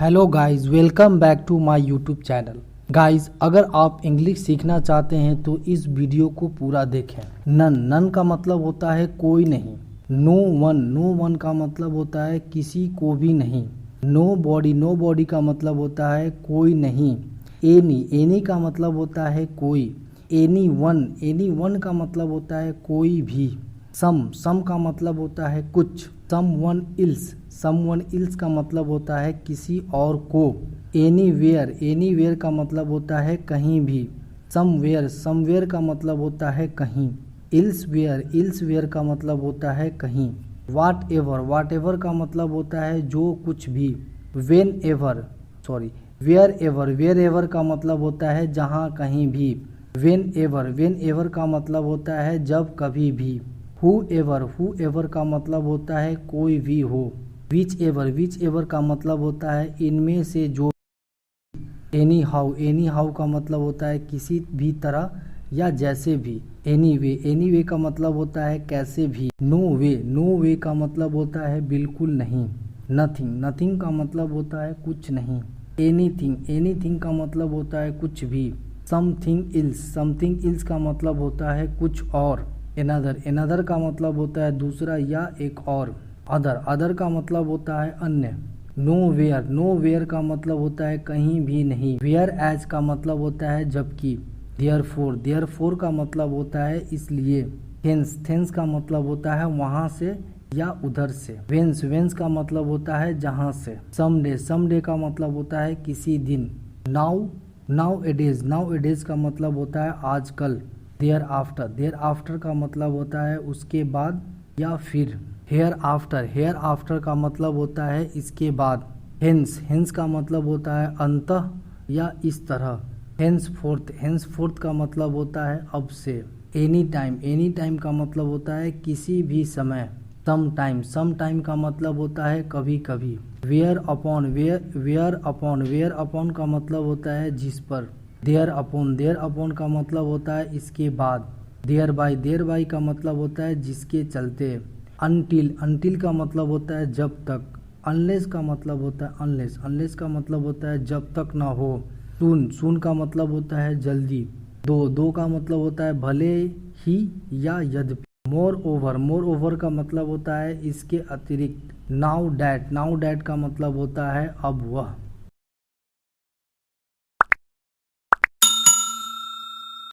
Hello guys, welcome back to my YouTube channel. Guys, अगर आप English सीखना चाहते हैं तो इस वीडियो को पूरा देखें। नन का मतलब होता है कोई नहीं। नो वन का मतलब होता है किसी को भी नहीं। नो बॉडी का मतलब होता है कोई नहीं। एनी का मतलब होता है कोई। एनी वन का मतलब होता है कोई भी। सम का मतलब होता है कुछ। समवन इल्स का मतलब होता है किसी और को। एनीवेयर का मतलब होता है कहीं भी। समवेयर का मतलब होता है कहीं। इल्सवेयर का मतलब होता है कहीं। वाट एवर का मतलब होता है जो कुछ भी। वेयर एवर का मतलब होता है जहाँ कहीं भी। वेन एवर का मतलब होता है जब कभी भी। हु एवर का मतलब होता है कोई भी हो। विच एवर का मतलब होता है इनमें से जो। एनी हाउ का मतलब होता है किसी भी तरह या जैसे भी। एनी वे का मतलब होता है कैसे भी। नो वे का मतलब होता है बिल्कुल नहीं। नथिंग का मतलब होता है कुछ नहीं। एनीथिंग का मतलब होता है कुछ भी। समथिंग इल्स का मतलब होता है कुछ और। एनदर का मतलब होता है दूसरा या एक और। अदर का मतलब होता है अन्य। नो वेयर का मतलब होता है कहीं भी नहीं। वेयर एज का मतलब होता है जबकि। देयरफॉर का मतलब होता है इसलिए। थेंस का मतलब होता है वहां से या उधर से। वेंस का मतलब होता है जहां से। समडे का मतलब होता है किसी दिन। नाउ एडेज का मतलब होता है आजकल। देयर आफ्टर का मतलब होता है उसके बाद या फिर। हेयर आफ्टर का मतलब होता है इसके बाद। हेंस का मतलब होता है अंतः या इस तरह। हेंस फोर्थ का मतलब होता है अब से। एनी टाइम का मतलब होता है किसी भी समय। सम टाइम का मतलब होता है कभी कभी। वेयर अपॉन का मतलब होता है जिस पर। देयर अपॉन का मतलब होता है इसके बाद। देयर बाई का मतलब होता है जिसके चलते। अनटिल का मतलब होता है जब तक। अनलेस का मतलब होता है अनलेस का मतलब होता है जब तक ना हो। सून का मतलब होता है जल्दी। दो का मतलब होता है भले ही या यद्यपि। मोर ओवर का मतलब होता है इसके अतिरिक्त। नाउ डैट का मतलब होता है अब वह।